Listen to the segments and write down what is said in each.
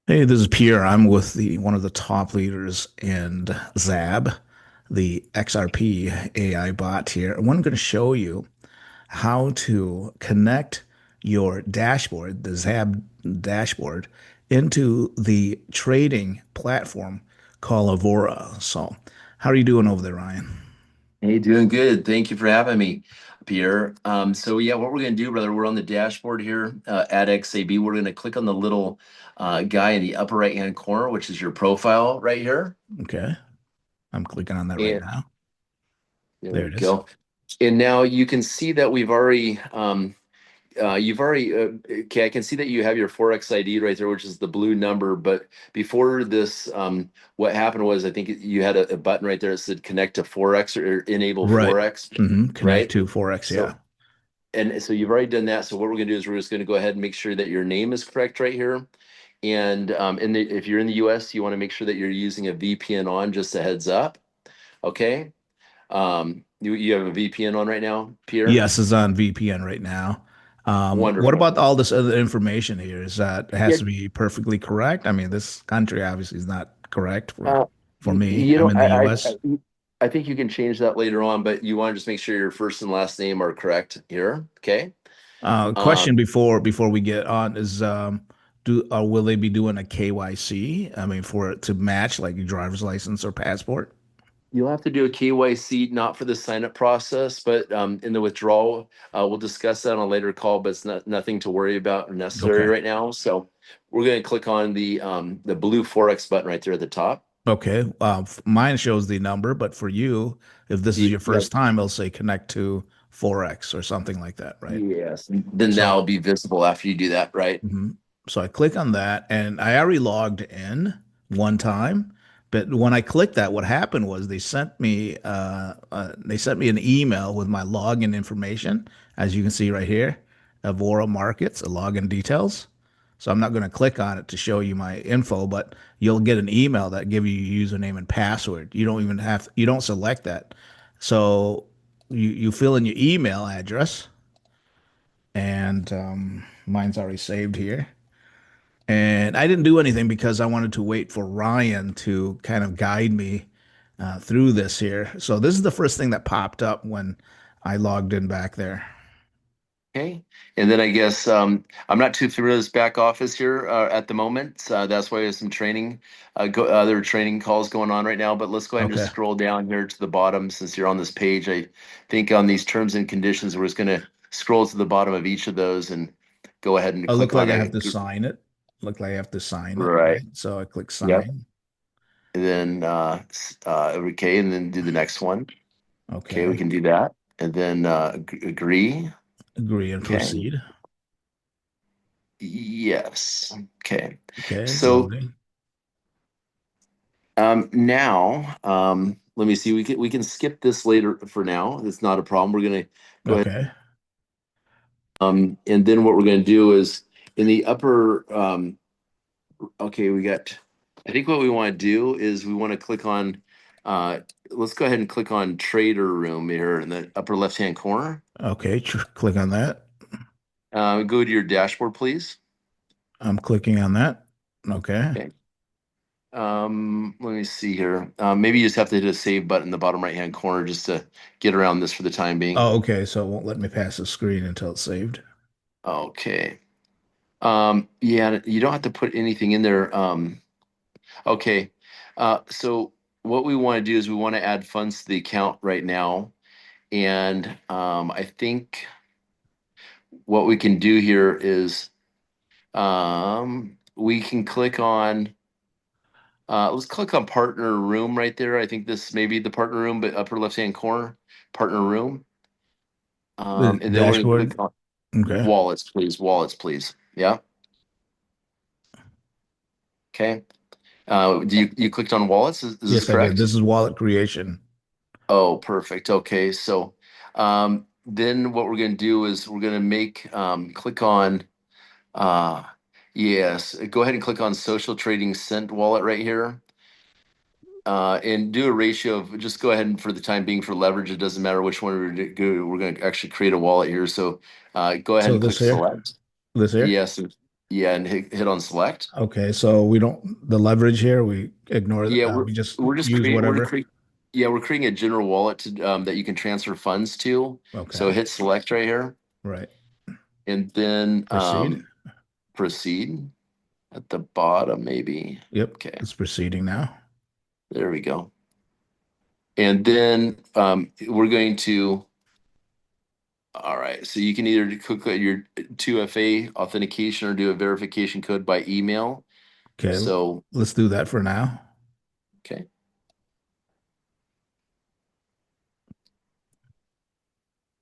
Hey, this is Pierre. I'm with the one of the top leaders in XAB, the XRP AI bot here. And I'm going to show you how to connect your dashboard, the XAB dashboard, into the trading platform called Avora. So, how are you doing over there, Ryan? Hey, doing good. Thank you for having me, Pierre. So yeah, what we're gonna do, brother, we're on the dashboard here at XAB. We're gonna click on the little guy in the upper right-hand corner, which is your profile right here. Okay, I'm clicking on that right And now. there There we it is. go. And now you can see that we've already you've already okay, I can see that you have your Forex ID right there, which is the blue number. But before this, what happened was I think you had a button right there that said connect to Forex or enable Right. Forex, Connect right? to Forex. Yeah. So And so you've already done that. So what we're going to do is we're just going to go ahead and make sure that your name is correct right here. And if you're in the US, you want to make sure that you're using a VPN on, just a heads up. Okay. You have a VPN on right now, Pierre? Yes, it's on VPN right now. What Wonderful. about all this other information here? Is that it has Yeah. to be perfectly correct? I mean, this country obviously is not correct Uh, for me. you I'm know, in the US. I think you can change that later on, but you want to just make sure your first and last name are correct here. Okay. Question Um, before we get on is do will they be doing a KYC? I mean, for it to match like your driver's license or passport? You'll have to do a KYC, not for the sign up process, but in the withdrawal. We'll discuss that on a later call, but it's nothing to worry about or necessary Okay. right now. So we're going to click on the blue Forex button right there at the top. Okay. Mine shows the number, but for you, if this is your Yeah, first time, it'll say connect to Forex or something like that, right? yes. Then So that'll be visible after you do that, right? Mhm. So I click on that, and I already logged in one time. But when I clicked that, what happened was they sent me an email with my login information, as you can see right here, Avora Markets, login details. So I'm not going to click on it to show you my info, but you'll get an email that give you your username and password. You don't select that. So you fill in your email address, and mine's already saved here. And I didn't do anything because I wanted to wait for Ryan to kind of guide me through this here. So this is the first thing that popped up when I logged in back there. Okay. And then I guess I'm not too familiar with this back office here at the moment. That's why there's some training, other training calls going on right now. But let's go ahead and just Okay. scroll down here to the bottom since you're on this page. I think on these terms and conditions, we're just going to scroll to the bottom of each of those and go ahead and It looked click like on I a have to sign it. Looked like I have to sign it, right. right? So I click Yep. sign. And then okay, and then do the next one. Okay, we Okay. can do that. And then agree. Agree and Okay. proceed. Yes. Okay. Okay, it's So loading. now, let me see. We can skip this later for now. It's not a problem. We're gonna go ahead. Okay. And then what we're gonna do is in the upper. Okay, we got. I think what we want to do is we want to click on. Uh, let's go ahead and click on Trader Room here in the upper left-hand corner. Okay, click on that. Go to your dashboard, please. I'm clicking on that. Okay. Okay. Let me see here. Maybe you just have to hit a save button in the bottom right-hand corner just to get around this for the time being. Oh, okay. So it won't let me pass the screen until it's saved. Okay. Yeah, you don't have to put anything in there. Okay. So what we want to do is we want to add funds to the account right now. And I think what we can do here is we can click on let's click on partner room right there. I think this may be the partner room, but upper left-hand corner, partner room. The And then we're going to dashboard. click on Okay. wallets, please. Wallets, please. Yeah. Okay. You clicked on wallets? Is this Yes, I did. correct? This is wallet creation. Oh, perfect. Okay. So then what we're going to do is we're going to make click on uh yes, go ahead and click on social trading sent wallet right here. And do a ratio of just go ahead and for the time being for leverage, it doesn't matter which one we're going to actually create a wallet here. So go ahead So and click select. this here. Yes. Yeah, and hit on select. Okay, so we don't the leverage here, we ignore Yeah, we just we're just use create we're whatever. create yeah, we're creating a general wallet to that you can transfer funds to. So Okay, hit select right here right. and then Proceed. proceed at the bottom maybe. Yep, Okay, it's proceeding now. there we go. And then we're going to all right. So you can either click on your 2FA authentication or do a verification code by email. Okay, So let's do that for now. okay.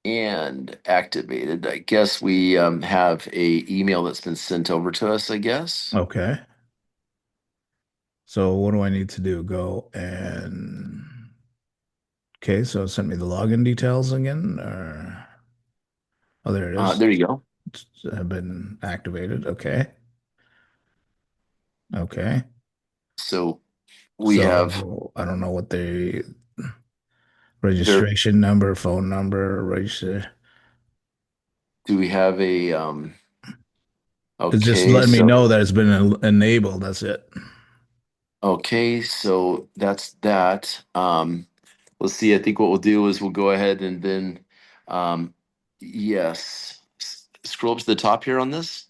And activated. I guess we have a email that's been sent over to us, I guess. Okay. So what do I need to do? Go and okay, so send me the login details again, or oh, there it is. There you go. It's have been activated. Okay. Okay. So we have So I don't know what the there. registration number, phone number, register. Do we have a It's just okay, letting me so know that it's been enabled. That's it. okay, so that's that. Let's see. I think what we'll do is we'll go ahead and then um yes. Scroll up to the top here on this.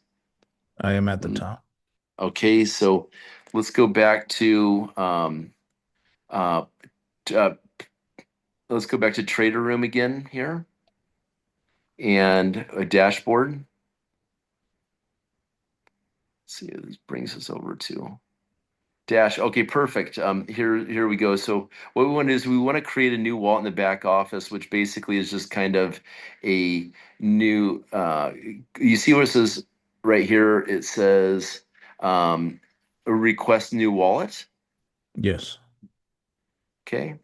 I am at the top. Okay, so let's go back to uh, uh let's go back to Trader Room again here and a dashboard. Let's see, this brings us over to Dash. Okay, perfect. Here we go. So what we want to do is we want to create a new wallet in the back office, which basically is just kind of a new. You see what it says right here? It says request new wallet. Yes. Okay,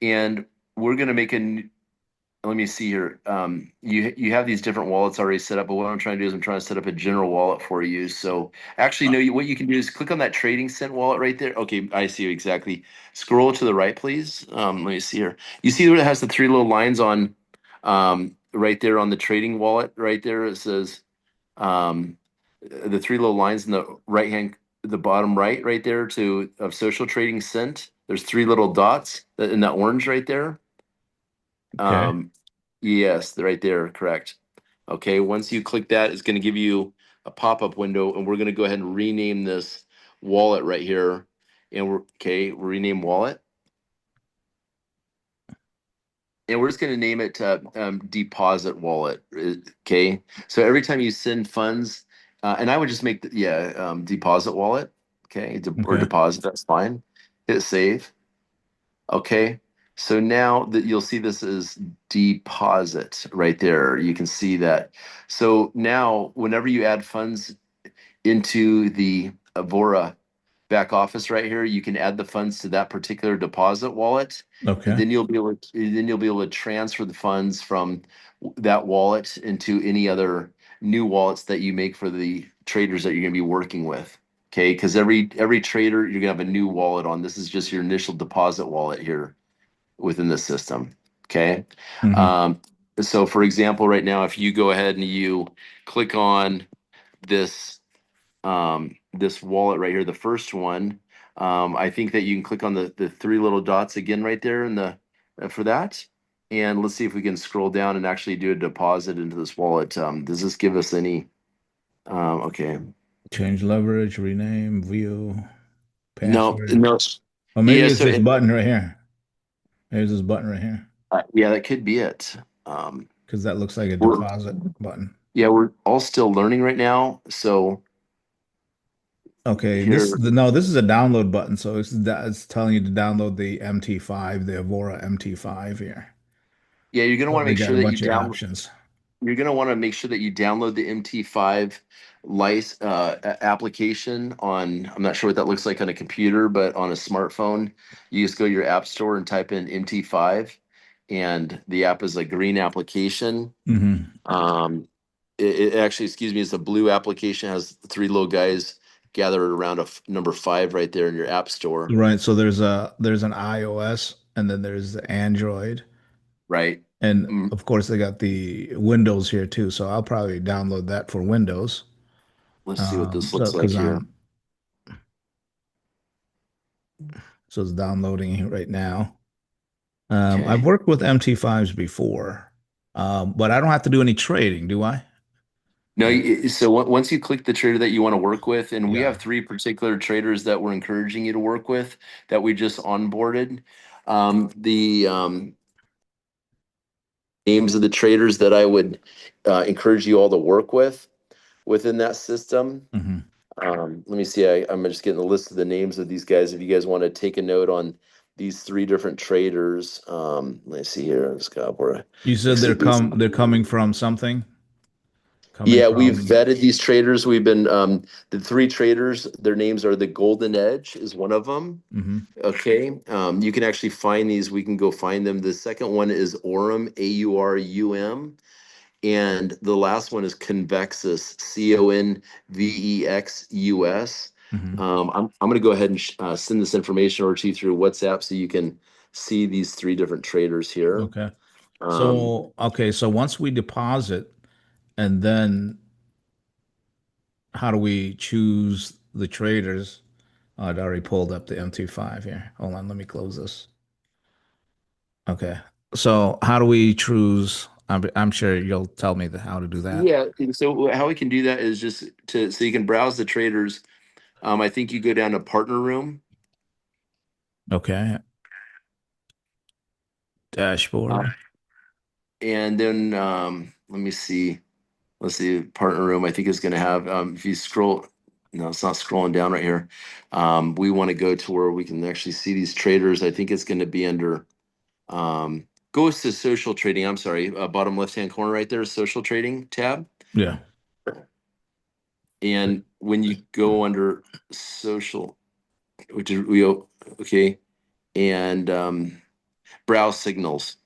and we're going to make let me see here. You have these different wallets already set up, but what I'm trying to do is I'm trying to set up a general wallet for you. So actually, no, what you can do is click on that trading cent wallet right there. Okay, I see you exactly. Scroll to the right, please. Let me see here. You see where it has the three little lines on, right there on the trading wallet, right there. It says um, the three little lines in the right hand, the bottom right there to of social trading cent. There's three little dots in that orange right there. Okay. Um, yes, right there, correct. Okay, once you click that, it's going to give you a pop-up window, and we're going to go ahead and rename this wallet right here. And we're rename wallet, and we're just going to name it deposit wallet. Okay, so every time you send funds, and I would just make deposit wallet. Okay, or Okay. deposit. That's fine. Hit save. Okay. So now that you'll see this is deposit right there. You can see that. So now whenever you add funds into the Avora back office right here, you can add the funds to that particular deposit wallet, and Okay. then you'll be able to transfer the funds from that wallet into any other new wallets that you make for the traders that you're going to be working with. Okay, because every trader you're gonna have a new wallet on. This is just your initial deposit wallet here within the system. Okay. Hmm. Um, so for example, right now, if you go ahead and you click on this this wallet right here, the first one, I think that you can click on the three little dots again right there in the for that. And let's see if we can scroll down and actually do a deposit into this wallet. Does this give us any? Okay. Change leverage, rename, view, No, password. no. Or maybe Yeah, it's so this button right here. Maybe it's this button right here yeah, that could be it. Um, because that looks like a we're deposit button. yeah, we're all still learning right now. So Okay, here, no, this is a download button, so it's telling you to download the MT5, the Avora MT5 here. yeah, you're gonna So want to they make got sure a that you bunch of download. options. You're gonna want to make sure that you download the MT5 license application on. I'm not sure what that looks like on a computer, but on a smartphone, you just go to your app store and type in MT5, and the app is a green application. Hmm. Um, it actually, excuse me, it's a blue application. Has three little guys gathered around number five right there in your app store, Right, so there's an iOS and then there's the Android. right? And Mm, of course they got the Windows here too, so I'll probably download that for Windows. Let's see what this So looks like because here. so it's downloading right now. I've Okay. worked with MT5s before, but I don't have to do any trading, do I? No, Like, so once you click the trader that you want to work with, and we yeah. have three particular traders that we're encouraging you to work with that we just onboarded. The names of the traders that I would encourage you all to work with within that system. Hmm. Let me see. I'm just getting a list of the names of these guys. If you guys want to take a note on these three different traders, let me see here. Scott, where You said XAB. they're coming from something? Coming Yeah, we've from, vetted these traders. We've been the three traders. Their names are the Golden Edge is one of them. hmm. Okay, you can actually find these. We can go find them. The second one is Aurum, AURUM. And the last one is Convexus, CONVEXUS. Hmm. I'm going to go ahead and send this information over to you through WhatsApp so you can see these three different traders here. Okay. Um, So, okay, so once we deposit, and then how do we choose the traders? I'd already pulled up the MT5 here. Hold on, let me close this. Okay. So how do we choose? I'm sure you'll tell me how to do that. yeah, and so how we can do that is just to so you can browse the traders. I think you go down to partner room, Okay. uh, Dashboard. and then let me see. Let's see, partner room. I think is going to have. If you scroll, no, it's not scrolling down right here. We want to go to where we can actually see these traders. I think it's going to be under. Goes to social trading. I'm sorry, bottom left hand corner right there, social trading tab. Yeah. And when you go under social, which is we okay, and browse signals.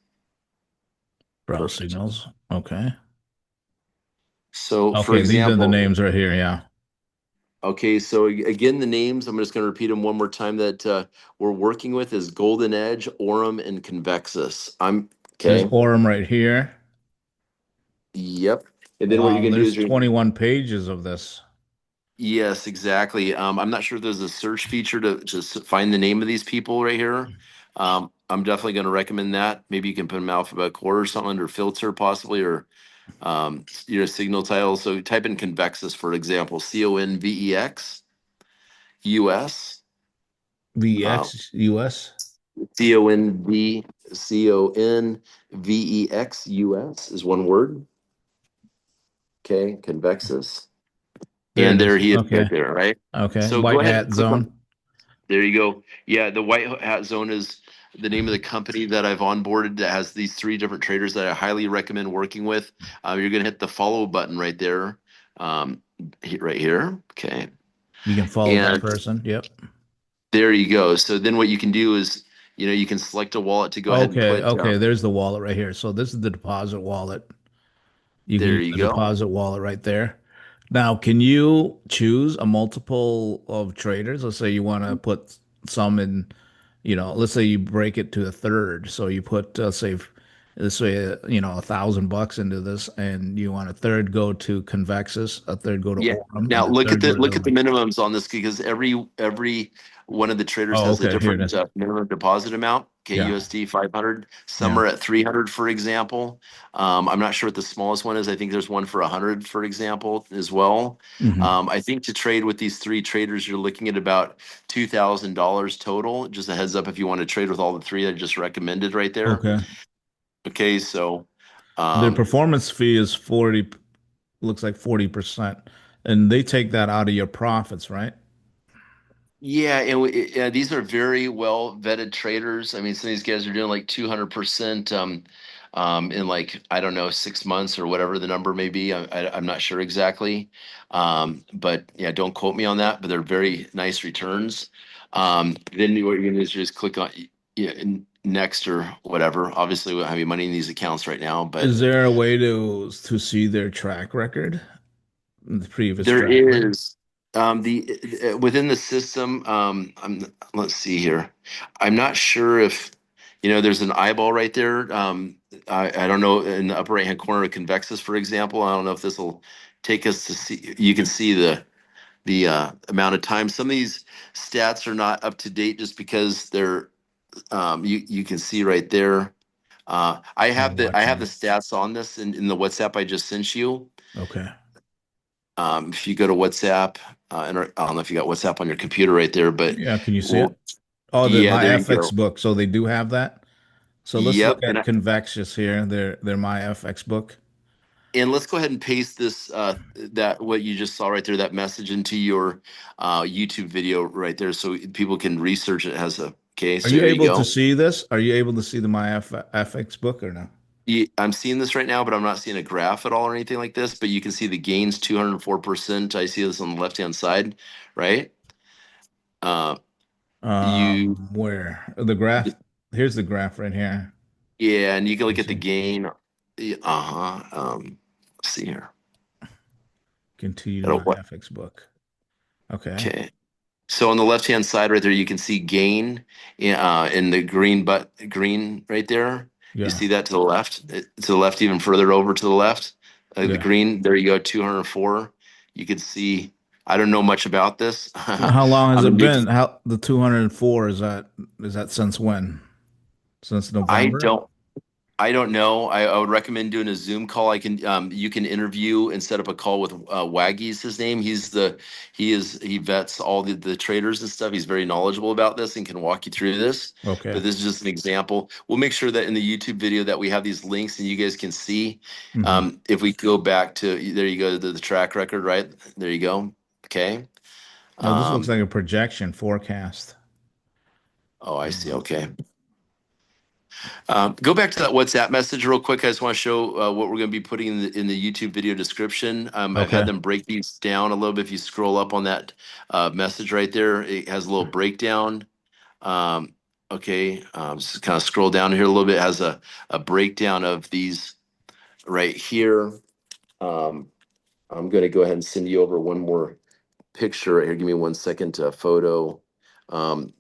Browse Perfect. signals. Okay. So, for Okay, these are the example, names right here. Yeah. okay, so again, the names, I'm just going to repeat them one more time that we're working with is Golden Edge, Aurum, and Convexus. There's Okay. Orem right here. Yep. And then what you're Wow, going to do there's is you're, 21 pages of this. yes, exactly. I'm not sure if there's a search feature to just find the name of these people right here. I'm definitely going to recommend that. Maybe you can put them alphabetical order or something under filter possibly, or signal title. So type in Convexus, for example, CONVEX US. VX US. CONVEXUS is one word. Okay, convexus. There it And there is. he is right Okay. there, right? Okay. So go White ahead and hat click on, zone. there you go. Yeah, the white hat zone is the name of the company that I've onboarded that has these three different traders that I highly recommend working with. You're going to hit the follow button right there, right here. Okay. You can follow that And person. Yep. there you go. So then what you can do is, you can select a wallet to go ahead and Okay. put, Okay. There's the wallet right here. So this is the deposit wallet. You can there use you the go. deposit wallet right there. Now, can you choose a multiple of traders? Let's say you want to put some in, let's say you break it to a third. So you put, let's say, $1,000 into this, and you want a third go to Convexus, a third go to Yeah. Orem, Now and a look at third the go to the look other at the one. minimums on this because every one of the traders Oh, has a okay. Here it different is. minimum deposit amount. Okay, Yeah. USD 500. Some Yeah. are at 300, for example. I'm not sure what the smallest one is. I think there's one for 100, for example, as well. Hmm. I think to trade with these three traders, you're looking at about $2,000 total. Just a heads up if you want to trade with all the three I just recommended right there. Okay. Okay, so Their um, performance fee is 40, looks like 40%. And they take that out of your profits, right? yeah, and these are very well vetted traders. I mean, some of these guys are doing like 200% in like, I don't know, 6 months or whatever the number may be. I'm not sure exactly. But yeah, don't quote me on that, but they're very nice returns. Then what you're going to do is just click on yeah, next or whatever. Obviously, we don't have any money in these accounts right now, but Is there a way to see their track record, the previous there track record? is the within the system. Let's see here. I'm not sure if there's an eyeball right there. I don't know in the upper right hand corner of Convexus, for example. I don't know if this will take us to see. You can see the amount of time. Some of these stats are not up to date just because they're you can see right there. I'm I have watching the it. stats on this in the WhatsApp I just sent you. Okay. If you go to WhatsApp, and I don't know if you got WhatsApp on your computer right there, but Yeah, can you see well, it? Oh, the yeah, my there you FX go. book. So they do have that. So let's look Yep, at Convexus here. Their my FX book. and let's go ahead and paste this that what you just saw right there, that message into your YouTube video right there, so people can research it. Has a okay, Are so you here you able to go. see this? Are you able to see the my FX book or no? I'm seeing this right now, but I'm not seeing a graph at all or anything like this. But you can see the gains 204%. I see this on the left hand side, right? Uh, you Where the graph? Here's the graph right here. Yeah, and you can look You at the see, gain. Uh-huh. Let's see here. continue to That'll my what? FX book. Okay. Okay. So on the left hand side right there, you can see gain in the green right there. You Yeah. see that to the left, to the left, even further over to the left. The Yeah. green, there you go, 204. You can see. I don't know much about this. How long has I'm a it new. been? How the 204 is that since when? Since I November? don't. I don't know. I would recommend doing a Zoom call. You can interview and set up a call with Waggy's his name. He vets all the traders and stuff. He's very knowledgeable about this and can walk you through this. Okay. But this is just an example. We'll make sure that in the YouTube video that we have these links and you guys can see. Hmm. If we go back to there you go to the track record, right? There you go. Okay. Oh, this looks Um, like a projection forecast. oh, I see. Uh, Okay. Go back to that WhatsApp message real quick. I just want to show what we're going to be putting in the YouTube video description. I've had okay. them break these down a little bit. If you scroll up on that message right there, it has a little breakdown. Um, okay, just kind of scroll down here a little bit. It has a breakdown of these right here. Um, I'm going to go ahead and send you over one more picture right here. Give me 1 second. Photo.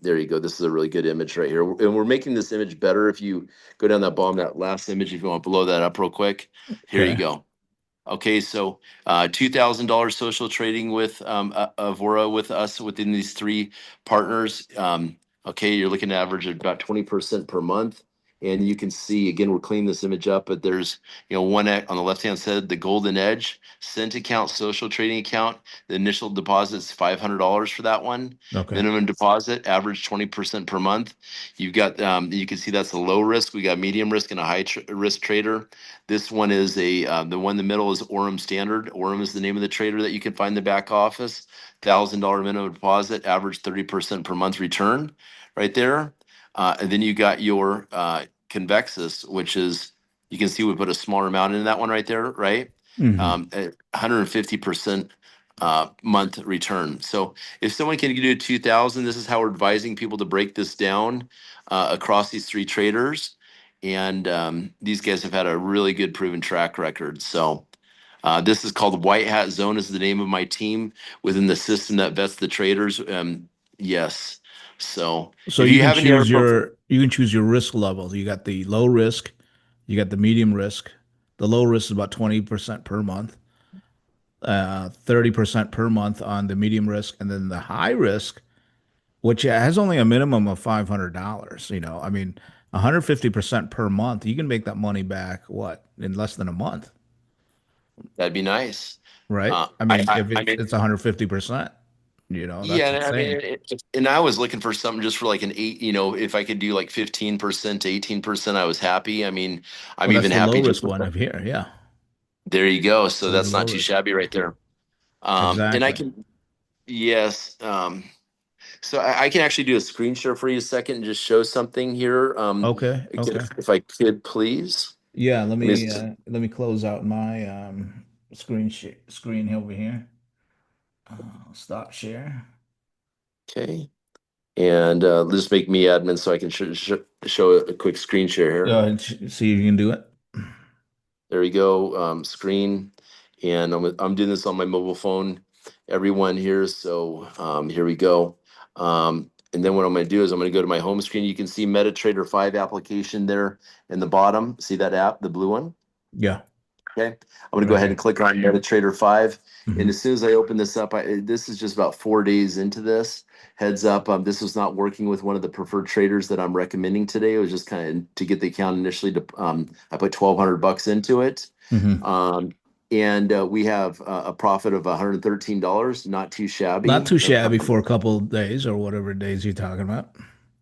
There you go. This is a really good image right here. And we're making this image better. If you go down that bottom, that last image, if you want to blow that up real quick, here you Okay. go. Okay, so $2,000 social trading with Avora with us within these three partners. Okay, you're looking at average of about 20% per month. And you can see, again, we're cleaning this image up, but there's, one on the left-hand side, the golden edge, cent account, social trading account. The initial deposit is $500 for that one. Okay. Minimum deposit, average 20% per month. You've got, you can see that's a low risk. We got medium risk and a high risk trader. This one is the one in the middle is Orem Standard. Orem is the name of the trader that you can find in the back office. $1,000 minimum deposit, average 30% per month return, right there. And then you got your Convexus, which is you can see we put a smaller amount in that one right there, right? Hmm. At 150% month return. So if someone can do 2,000, this is how we're advising people to break this down across these three traders. And these guys have had a really good proven track record. So this is called White Hat Zone is the name of my team within the system that vets the traders. Yes. So So if you you can have any choose other, your risk levels. You got the low risk, you got the medium risk. The low risk is about 20% per month, 30% per month on the medium risk, and then the high risk, which has only a minimum of $500. I mean, 150% per month, you can make that money back, what, in less than a month, that'd be nice. right? Uh, I I, mean, I, if I it's mean, it's 150%, yeah, that's and I mean, insane. and I was looking for something just for like an eight, if I could do like 15% to 18%, I was happy. I mean, I'm Well, that's even the low happy just risk with one of here. Yeah. there you go. So This is the that's low not too risk. shabby right there. And I Exactly. can, yes. So I can actually do a screen share for you a second and just show something here. Okay. Again, Okay. if I could, please. Yeah, let Let me, me close out my screen over here. Stop share. okay. And just make me admin so I can show a quick screen share Go here. ahead and see if you can do it. There we go, screen. And I'm doing this on my mobile phone, everyone here. So here we go. And then what I'm going to do is I'm going to go to my home screen. You can see MetaTrader 5 application there in the bottom. See that app, the blue one? Yeah. Okay. I'm going to go Right ahead and here. click on MetaTrader 5. And Hmm. as soon as I open this up, this is just about 4 days into this. Heads up, this was not working with one of the preferred traders that I'm recommending today. It was just kind of to get the account initially to, I put 1,200 bucks into it. Hmm. Um, and we have a profit of $113, not too Not shabby. too shabby for a couple of days or whatever days you're talking about.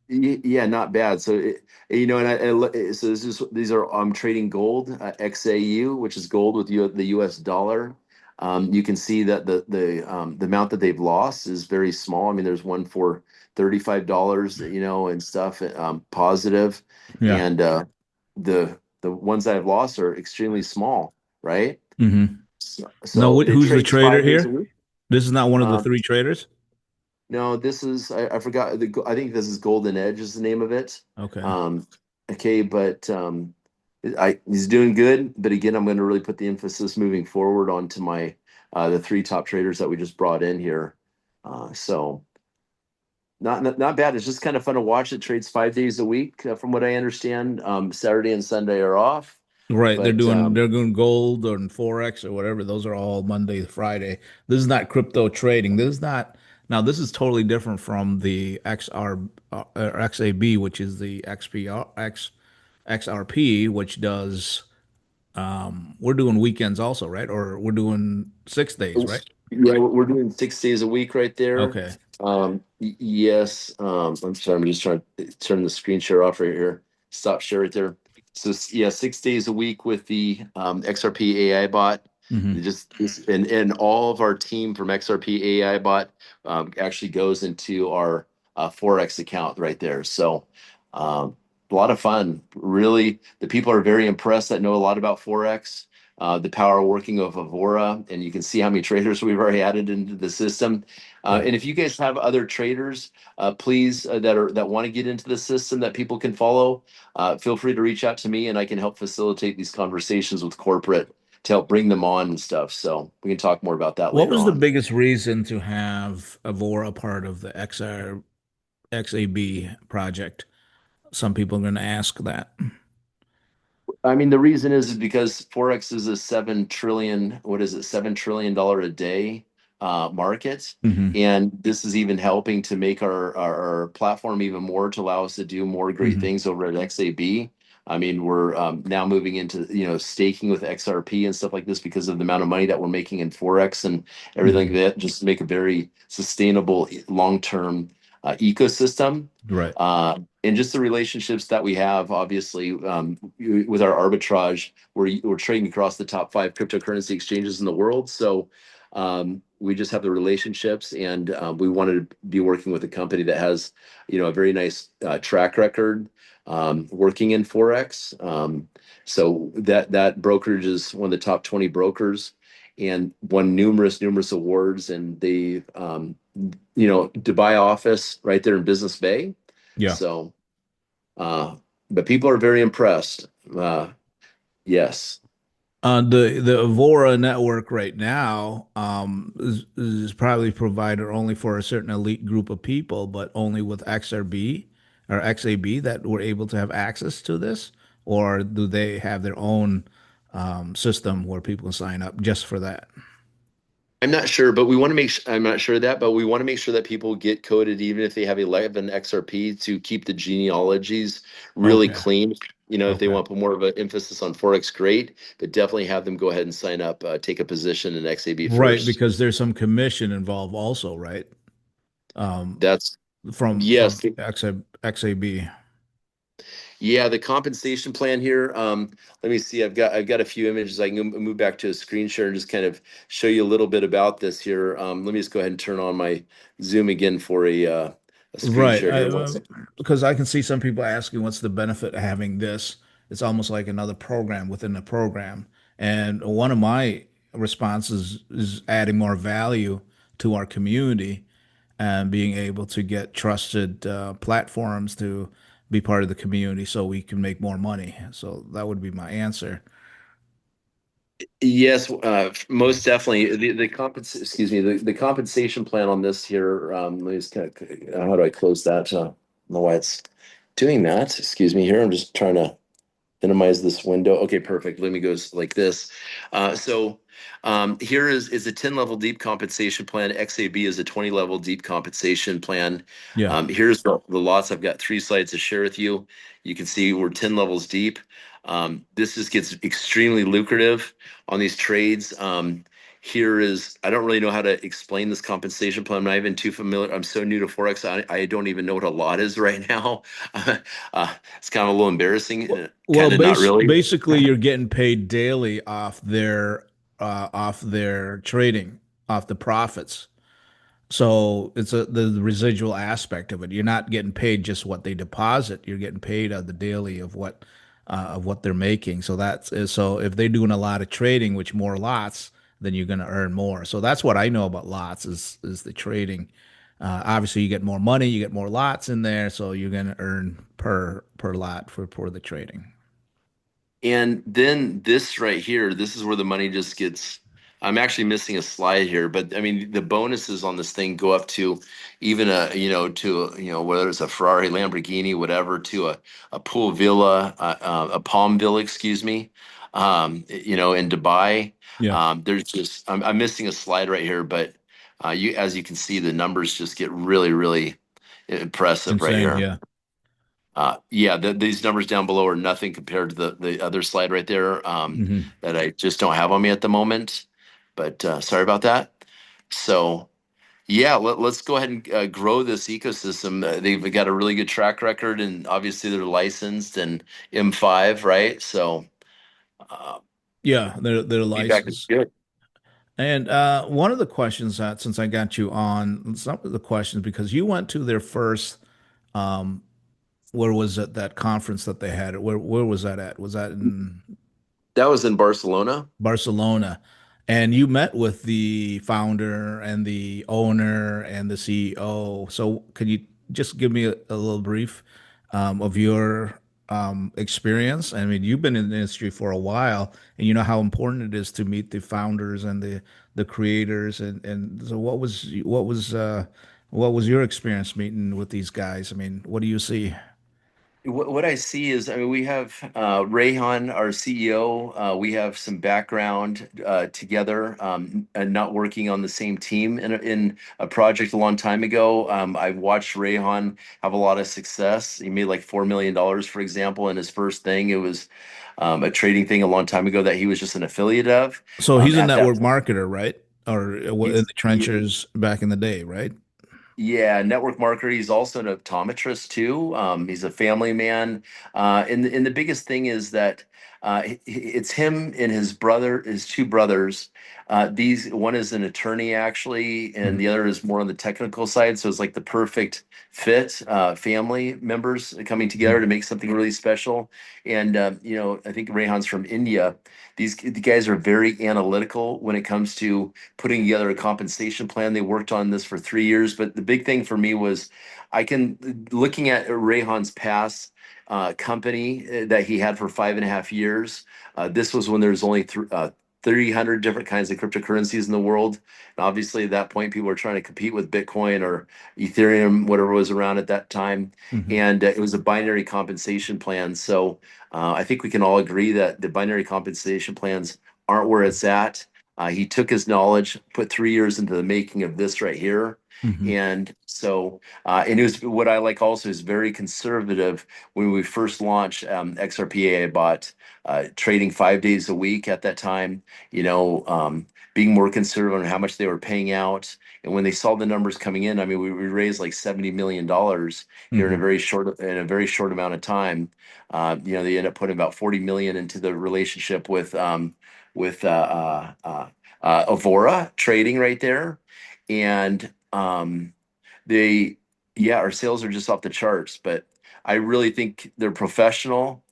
Yeah, not bad. So, and so these are I'm trading gold, XAU, which is gold with the U.S. dollar. You can see that the amount that they've lost is very small. I mean, there's one for $35, and stuff, positive, Yeah. and the ones I've lost are extremely small, right? Hmm. No, So it who's the trades trader 5 days a here? week. This is not one of the Um, three traders? No, this is I forgot I think this is Golden Edge is the name of it. Okay. Um, okay, but he's doing good. But again, I'm going to really put the emphasis moving forward onto my the three top traders that we just brought in here. So not bad. It's just kind of fun to watch. It trades 5 days a week, from what I understand. Saturday and Sunday are off, Right. They're but doing they're doing gold or Forex or whatever. Those are all Monday to Friday. This is not crypto trading. This is not now this is totally different from the XR or XAB, which is the XRP, which does we're doing weekends also, right? Or we're doing 6 days, right? Yeah, we're doing 6 days a week right there. Okay. Yes. I'm sorry. I'm just trying to turn the screen share off right here. Stop share right there. So yeah, 6 days a week with the XRP AI bot. Hmm. And all of our team from XRP AI bot actually goes into our Forex account right there. So a lot of fun. Really, the people are very impressed that know a lot about Forex, the power working of Avora, and you can see how many traders we've already added into the system. Right. And if you guys have other traders, please that want to get into the system that people can follow, feel free to reach out to me, and I can help facilitate these conversations with corporate to help bring them on and stuff. So we can talk more about that What later was the on. biggest reason to have Avora part of the XAB project? Some people are going to ask that. I mean, the reason is because Forex is a 7 trillion, what is it, $7 trillion a day market. Hmm. And this is even helping to make our platform even more to allow us to do more great Hmm. things over at XAB. I mean, we're now moving into, staking with XRP and stuff like this because of the amount of money that we're making in Forex and everything like Hmm. that, just to make a very sustainable long-term ecosystem. Right. And just the relationships that we have, obviously, with our arbitrage, we're trading across the top five cryptocurrency exchanges in the world. So we just have the relationships, and we wanted to be working with a company that has, a very nice track record working in Forex. So that brokerage is one of the top 20 brokers and won numerous awards. And they, Dubai office right there in Business Bay. Yeah. So, but people are very impressed. Yes. The Avora network right now is probably provided only for a certain elite group of people, but only with XRB or XAB that were able to have access to this, or do they have their own system where people can sign up just for that? I'm not sure, but we want to I'm not sure of that, but we want to make sure that people get coded, even if they have 11 XRP, to keep the genealogies really Okay. clean. If they Okay. want to put more of an emphasis on Forex, great, but definitely have them go ahead and sign up, take a position in XAB Right, first. because there's some commission involved also, right? Um, That's from yes. XAB. Yeah, the compensation plan here. Let me see. I've got a few images. I can move back to a screen share and just kind of show you a little bit about this here. Let me just go ahead and turn on my Zoom again for a screen Right. share here. One second. Because I can see some people asking what's the benefit of having this? It's almost like another program within the program. And one of my responses is adding more value to our community and being able to get trusted platforms to be part of the community so we can make more money. So that would be my answer. Yes, most definitely. Excuse me, the compensation plan on this here. Let me just kind of, how do I close that? I don't know why it's doing that. Excuse me here. I'm just trying to minimize this window. Okay, perfect. Let me go like this. Here is a 10 level deep compensation plan. XAB is a 20 level deep compensation plan. Yeah. Here's the lots. I've got 3 slides to share with you. You can see we're 10 levels deep. This just gets extremely lucrative on these trades. Here is, I don't really know how to explain this compensation plan. I'm not even too familiar. I'm so new to Forex. I don't even know what a lot is right now. It's kind of a little embarrassing, Well, kind of not really. basically, you're getting paid daily off their trading, off the profits. So it's the residual aspect of it. You're not getting paid just what they deposit. You're getting paid on the daily of what they're making. So so if they're doing a lot of trading, which more lots, then you're going to earn more. So that's what I know about lots is the trading. Obviously, you get more money, you get more lots in there, so you're going to earn per lot for the trading. And then this right here, this is where the money just gets. I'm actually missing a slide here, but I mean the bonuses on this thing go up to even whether it's a Ferrari, Lamborghini, whatever, to a pool villa, a Palm Villa, excuse me, in Dubai. Yeah, There's just I'm missing a slide right here, but as you can see, the numbers just get really, really impressive right insane. here. Yeah. Yeah, these numbers down below are nothing compared to the other slide right there, Hmm. that I just don't have on me at the moment. But sorry about that. So yeah, let's go ahead and grow this ecosystem. They've got a really good track record, and obviously they're licensed and M5, right? So uh, Yeah, they're feedback is licensed. good. And one of the questions that since I got you on, some of the questions because you went to their first, um, where was it that conference that they had? Where was that at? Was that in That was in Barcelona. Barcelona? And you met with the founder and the owner and the CEO. So could you just give me a little brief of your experience? I mean, you've been in the industry for a while, and you know how important it is to meet the founders and the creators. And so, what was your experience meeting with these guys? I mean, what do you see? What I see is, I mean, we have Rayhan, our CEO. We have some background together, and not working on the same team in a project a long time ago. I watched Rayhan have a lot of success. He made like $4 million, for example, in his first thing. It was a trading thing a long time ago that he was just an affiliate of. So he's a At that network point, marketer, right? Or in the trenches back in the day, right? yeah, network marketer. He's also an optometrist too. He's a family man. And the biggest thing is that it's him and his brother, his 2 brothers. These one is an attorney actually, and the Mhm. other is more on the technical side. So it's like the perfect fit, family members coming together to Mhm. make something really special. And I think Rehan's from India. The guys are very analytical when it comes to putting together a compensation plan. They worked on this for 3 years, but the big thing for me was looking at Rayhan's past company that he had for 5.5 years. This was when there was only 300 different kinds of cryptocurrencies in the world. And obviously, at that point, people were trying to compete with Bitcoin or Ethereum, whatever was around at that time. Mhm. And it was a binary compensation plan. So I think we can all agree that the binary compensation plans aren't where it's at. He took his knowledge, put 3 years into the making of this right here. Mhm. And it was what I like also is very conservative. When we first launched XRP, I bought trading 5 days a week at that time, being more conservative on how much they were paying out. And when they saw the numbers coming in, I mean, we raised like $70 million here Mhm. in a very short amount of time. They ended up putting about 40 million into the relationship with Avora trading right there. And they, yeah, our sales are just off the charts, but I really think they're professional.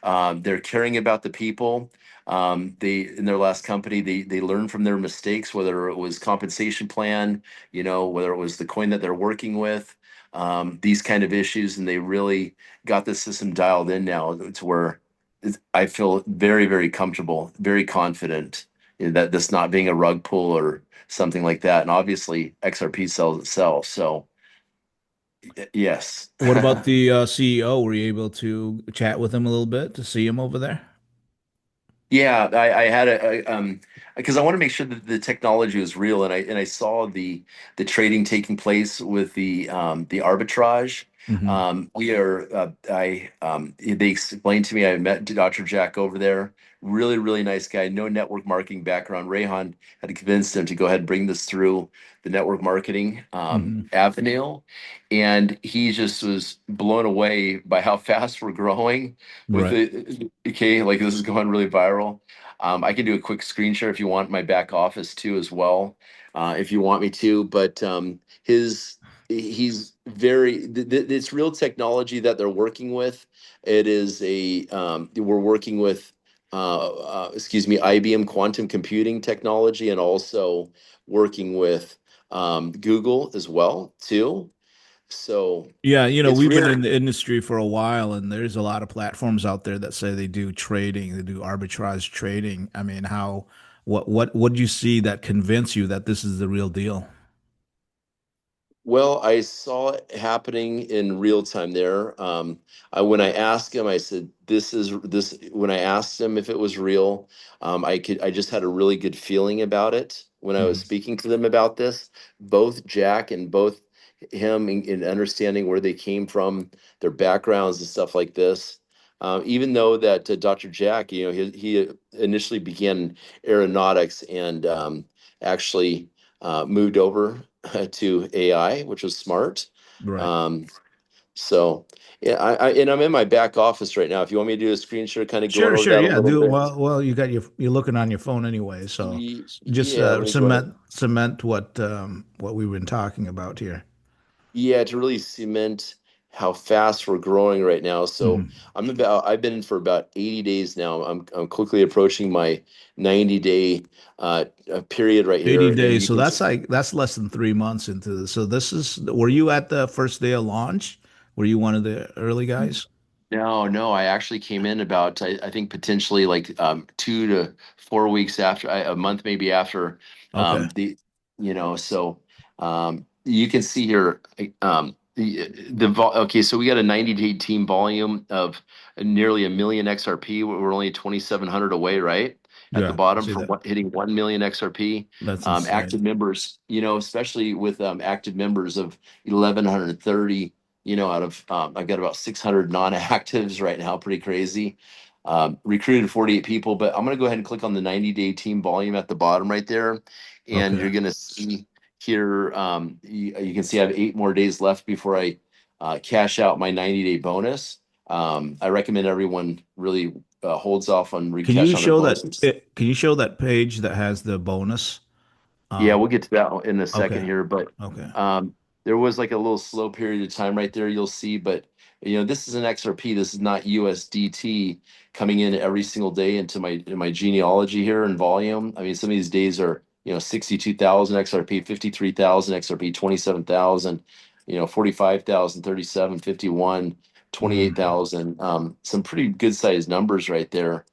They're caring about the people. In their last company, they learned from their mistakes, whether it was compensation plan, whether it was the coin that they're working with, these kind of issues, and they really got the system dialed in now to where I feel very, very comfortable, very confident that this not being a rug pull or something like that. And obviously, XRP sells itself. So Yes. What about the CEO? Were you able to chat with him a little bit to see him over there? Yeah, I had because I want to make sure that the technology was real, and I saw the trading taking place with the arbitrage. Hmm. We are I They explained to me. I met Dr. Jack over there. Really nice guy. No network marketing background. Rayhan had convinced him to go ahead and bring this through the network marketing Hmm. avenue, and he just was blown away by how fast we're growing with Right. it. Okay, like this is going really viral. I can do a quick screen share if you want my back office too as well, if you want me to. But he's very it's real technology that they're working with. It is a we're working with excuse me, IBM quantum computing technology, and also working with Google as well too. So Yeah, it's we've been real. in the industry for a while, and there's a lot of platforms out there that say they do trading, they do arbitrage trading. I mean, what do you see that convince you that this is the real deal? Well, I saw it happening in real time there. When I asked him, I said, "This is this." When I asked him if it was real, I just had a really good feeling about it when I was Hmm. speaking to them about this. Both Jack and both him in understanding where they came from, their backgrounds and stuff like this. Even though that Dr. Jack, he initially began aeronautics and actually moved over to AI, which was smart. Right. Um, so yeah, and I'm in my back office right now. If you want me to do a screen share, kind of going Sure, over sure. that a Yeah, little do bit. well. You got you're looking on your phone anyway, so just Yeah, let me go ahead. cement what we've been talking about here. Yeah, to really cement how fast we're growing right now. So Hmm. I've been in for about 80 days now. I'm quickly approaching my 90-day period right 80 here, and days. you So can. that's less than 3 months into this. So were you at the first day of launch? Were you one of the early guys? No, no, I actually came in about I think potentially like 2 to 4 weeks after, a month maybe after Okay. the so you can see here okay, so we got a 90-day team volume of nearly a million XRP. We're only 2,700 away, right? At the Yeah, I bottom see for that. hitting 1 million XRP. That's insane. Active members, especially with active members of 1,130, out of I've got about 600 non-actives right now, pretty crazy. Recruited 48 people, but I'm going to go ahead and click on the 90-day team volume at the bottom right there, and Okay. you're going to see here. You can see I have 8 more days left before I cash out my 90-day bonus. I recommend everyone really holds off on Can recash you on their show that bonuses. can you show that page that has the bonus? Yeah, Um, we'll get to that in a second okay. here, but Okay. um, there was like a little slow period of time right there. You'll see, but this is an XRP. This is not USDT coming in every single day into my genealogy here in volume. I mean, some of these days are 62,000 XRP, 53,000 XRP, 27,000, 45,000, 37, 51, twenty-eight Mm. thousand. Some pretty good sized numbers right there.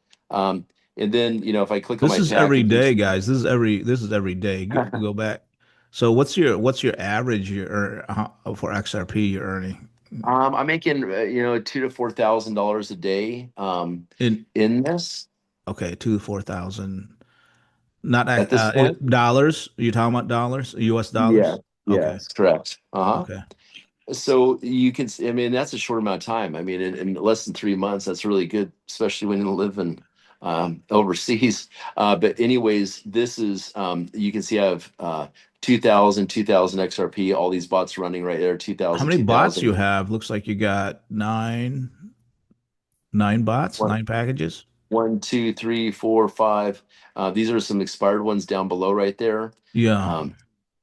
And then if I click on This my is every packages. day, guys. This is every day. Go back. So what's your average for XRP you're earning I'm making $2,000 to $4,000 a day in in this okay, 2 to 4 thousand. Not at this point. dollars. Are you talking about dollars? US Yeah, dollars? Okay. yes, correct. Uh-huh. Okay. So you can I mean, that's a short amount of time. I mean, in less than 3 months, that's really good, especially when you live in overseas. But anyways, this is you can see I have 2,000 XRP, all these bots running right there, two How thousand many two bots you thousand. have? Looks like you got nine bots, One, 9 packages. one, two, three, four, five. These are some expired ones down below right there. Yeah. Um,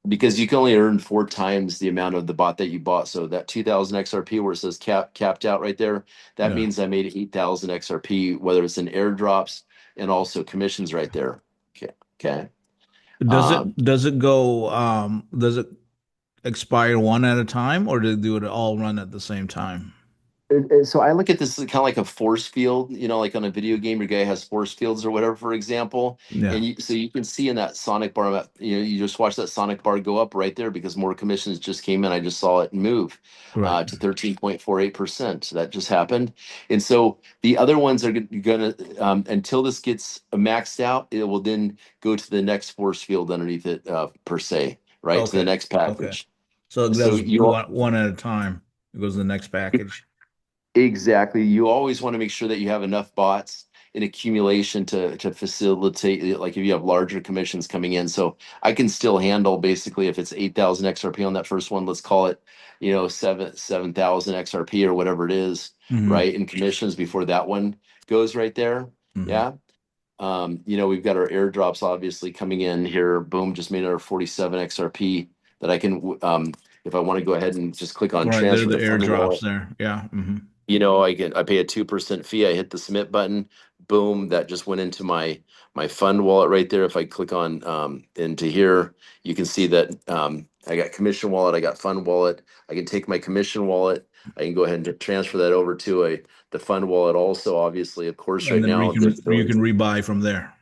because you can only earn 4 times the amount of the bot that you bought. So that 2,000 XRP where it says capped out right there, that Yeah. means I made 8,000 XRP, whether it's in airdrops and also commissions right there. Okay. Okay. Does it Um, does it go does it expire one at a time or do it all run at the same time? So I look at this as kind of like a force field, like on a video game, your guy has force fields or whatever, for example. Yeah. And so you can see in that Sonic bar, you just watch that Sonic bar go up right there because more commissions just came in. I just saw it move Right. to 13.48%. That just happened. And so the other ones are going to, until this gets maxed out, it will then go to the next force field underneath it, per se, right? To the Okay. next Okay. package. So it So does you one at a time. It goes to the next package. Exactly. You always want to make sure that you have enough bots in accumulation to facilitate, like if you have larger commissions coming in. So I can still handle basically if it's 8,000 XRP on that first one, let's call it, 7,000 XRP or whatever it is, Hmm. right? In commissions before that one goes right there. Hmm. Yeah. We've got our airdrops obviously coming in here. Boom, just made our 47 XRP that I can, if I want to go ahead and just click on Right. They're transfer the to fund airdrops wallet. there. Yeah. Hmm. I pay a 2% fee. I hit the submit button. Boom, that just went into my fund wallet right there. If I click on into here, you can see that I got commission wallet, I got fund wallet. I can take my commission wallet. I can go ahead and transfer that over to the fund wallet also, obviously, of course, And right then now. you can rebuy from there.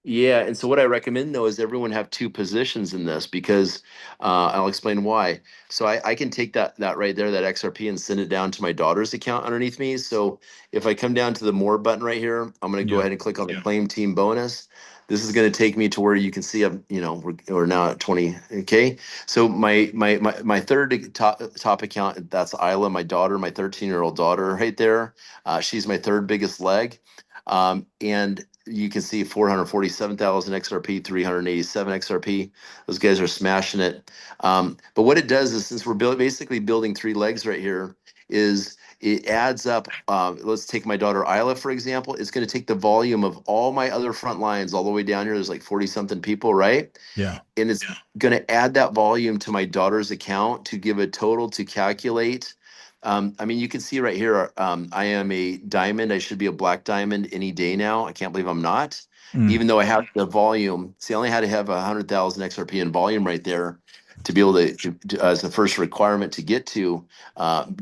Yeah, and so what I recommend though is everyone have two positions in this because I'll explain why. So I can take that right there, that XRP, and send it down to my daughter's account underneath me. So if I come down to the more button right here, I'm going to go Yeah. ahead and click on the claim team bonus. This is going to take me to where you can see we're now at 20K. So my third top account, that's Isla, my daughter, my 13-year-old daughter right there. She's my third biggest leg. And you can see 447,000 XRP, 387 XRP. Those guys are smashing it. But what it does is, since we're basically building three legs right here, is it adds up. Let's take my daughter Isla, for example. It's going to take the volume of all my other front lines all the way down here. There's like 40 something people, right? Yeah. And it's going to add that volume to my daughter's account to give a total to calculate. I mean, you can see right here, I am a diamond. I should be a black diamond any day now. I can't believe I'm not, Mm. even though I have the volume. See, I only had to have 100,000 XRP in volume right there to be able as the first requirement to get to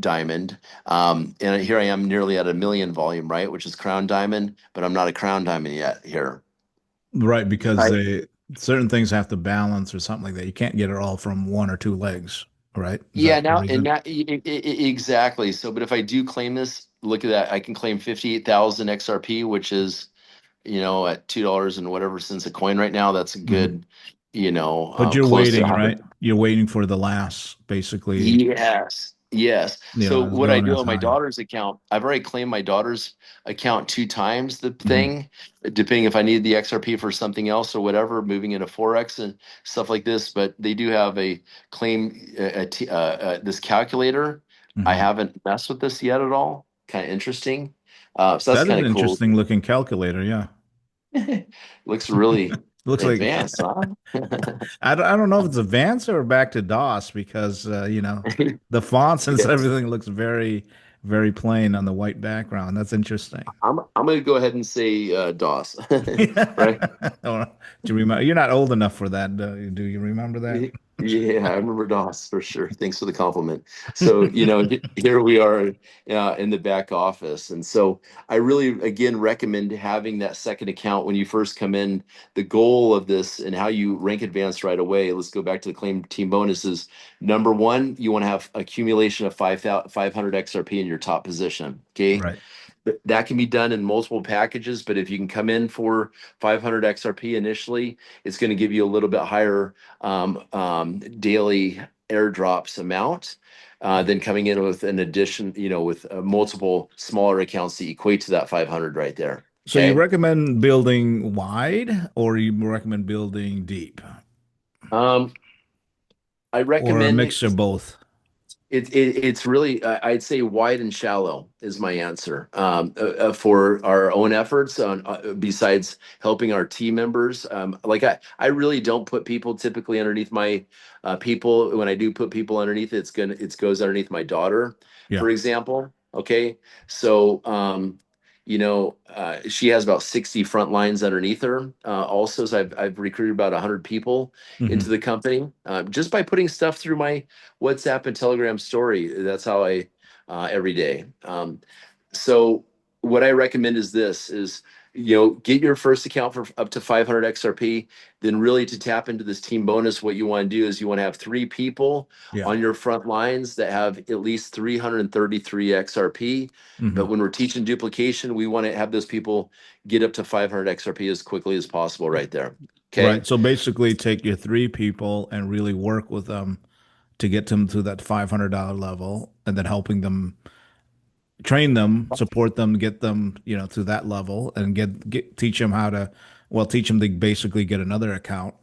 diamond. And here I am nearly at 1 million volume, right? Which is crown diamond, but I'm not a crown diamond yet here. Right, because Right. they certain things have to balance or something like that. You can't get it all from one or two legs, right? Is Yeah, that the now and reason? now exactly. So, but if I do claim this, look at that. I can claim 58,000 XRP, which is, at $2 and whatever cents a coin right now. That's a Hmm. good, But you're close to waiting, right? 100. You're waiting for the last, basically, Yes, yes. So it's what I going do as on my high. daughter's account, I've already claimed my daughter's account two times the Hmm. thing, depending if I need the XRP for something else or whatever, moving into Forex and stuff like this. But they do have a claim, this calculator. I Hmm. haven't messed with this yet at all. Kind of interesting. So that's That is kind an of cool. interesting looking calculator. Yeah. Looks really Looks like advanced, huh? I don't know if it's advanced or back to DOS because the fonts and Yes. everything looks very, very plain on the white background. That's interesting. I'm going to go ahead and say DOS, right? Do you remember? You're not old enough for that. Do you remember that? Yeah, I remember DOS for sure. Thanks for the compliment. So, here we are in the back office. And so I really, again, recommend having that second account when you first come in. The goal of this and how you rank advance right away. Let's go back to the claim team bonuses. Number one, you want to have accumulation of 500 XRP in your top position. Okay. Right. That can be done in multiple packages, but if you can come in for 500 XRP initially, it's going to give you a little bit higher daily airdrops amount than coming in with an addition, with multiple smaller accounts that equate to that 500 right there. So you Okay. recommend building wide or you recommend building deep Um, I or a recommend mixture of both? it's really I'd say wide and shallow is my answer for our own efforts on besides helping our team members. Like I really don't put people typically underneath my people. When I do put people underneath, it goes underneath my daughter, Yeah. for example. Okay, so she has about 60 front lines underneath her. Also, so I've recruited about 100 people into Hmm. the company just by putting stuff through my WhatsApp and Telegram story. That's how I every day. So what I recommend is this is, get your first account for up to 500 XRP. Then really to tap into this team bonus, what you want to do is you want to have 3 people Yeah. on your front lines that have at least 333 XRP. Hmm. But when we're teaching duplication, we want to have those people get up to 500 XRP as quickly as possible right there. Okay. Right. So basically, take your 3 people and really work with them to get them to that $500 level, and then helping them train them, support them, get them, to that level, and teach them how to, well, teach them to basically get another account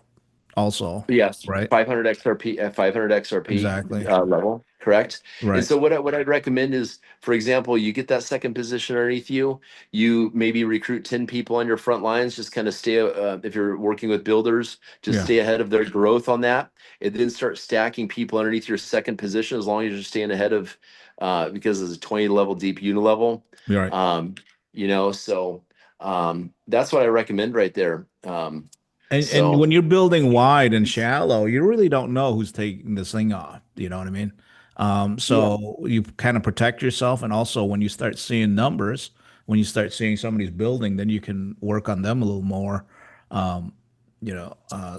also, Yes, right? 500 XRP at 500 XRP Exactly. level, correct? And Right. so what I'd recommend is, for example, you get that second position underneath you, you maybe recruit 10 people on your front lines, just kind of stay, if you're working with builders, just Yeah. stay ahead of their growth on that, and then start stacking people underneath your second position as long as you're staying ahead of, because it's a 20 level deep unilevel. You're right. Um, so that's what I recommend right there. And So when you're building wide and shallow, you really don't know who's taking this thing off. You know what I mean? yeah. So you kind of protect yourself, and also when you start seeing numbers, when you start seeing somebody's building, then you can work on them a little more. Um,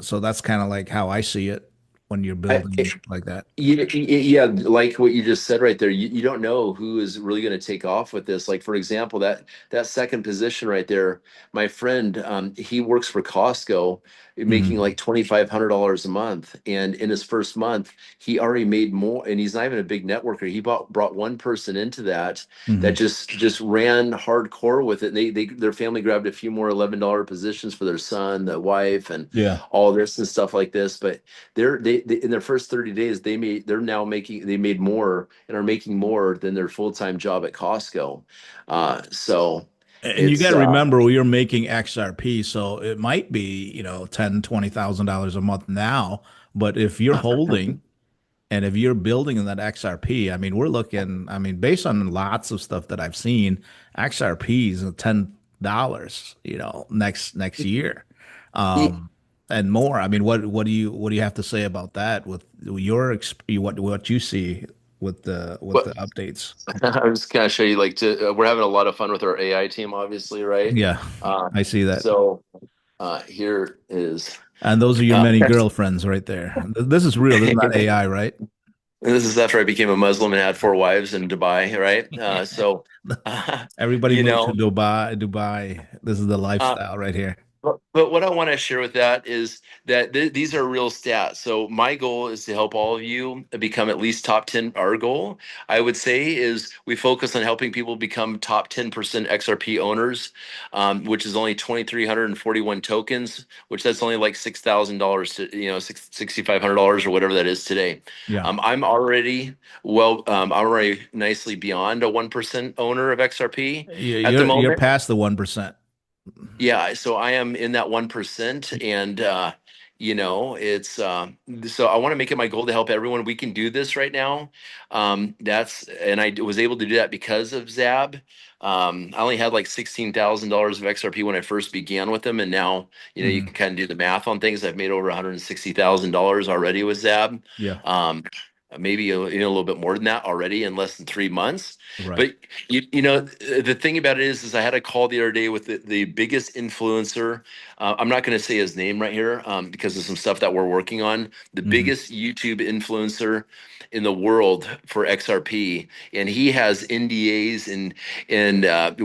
so that's kind of like how I see it when you're I, building like that. yeah, like what you just said right there. You don't know who is really going to take off with this. Like for example, that second position right there. My friend, he works for Costco, making Hmm. like $2,500 a month, and in his first month, he already made more. And he's not even a big networker. He brought one person into that Hmm. just ran hardcore with it. And their family grabbed a few more $11 positions for their son, the wife, and Yeah. all this and stuff like this. But they in their first 30 days they made more and are making more than their full-time job at Costco. So And you got it's to remember, we are making XRP, so it might be, $10,000, $20,000 a month now. But if you're holding and if you're building in that XRP, I mean, we're looking, I mean, based on lots of stuff that I've seen, XRP is $10, next year. Um, and more. I mean, what do you have to say about that with what you see with the what updates? I was gonna show you like we're having a lot of fun with our AI team, obviously, right? Yeah, Uh, I see that. so here is And those are your uh, many girlfriends right there. This is real. This is not AI, right? this is after I became a Muslim and had 4 wives in Dubai, right? Everybody You moves to know. Dubai. Dubai. This is the uh, lifestyle right here. but what I want to share with that is that these are real stats. So my goal is to help all of you become at least top 10. Our goal, I would say, is we focus on helping people become top 10% XRP owners, which is only 2,341 tokens, which that's only like $6,000 to, $6,500 or whatever that is today. Yeah. I'm already nicely beyond a 1% owner of XRP at the You're moment. past the 1%. Yeah, so I am in that 1%, and it's so I want to make it my goal to help everyone. We can do this right now. And I was able to do that because of Zab. I only had like $16,000 of XRP when I first began with them, and now you Hmm. can kind of do the math on things. I've made over $160,000 already with Zab. Yeah. Um, maybe a little bit more than that already in less than 3 months. Right. But the thing about it is I had a call the other day with the biggest influencer. I'm not going to say his name right here because of some stuff that we're working on. The Hmm. biggest YouTube influencer in the world for XRP, and he has NDAs and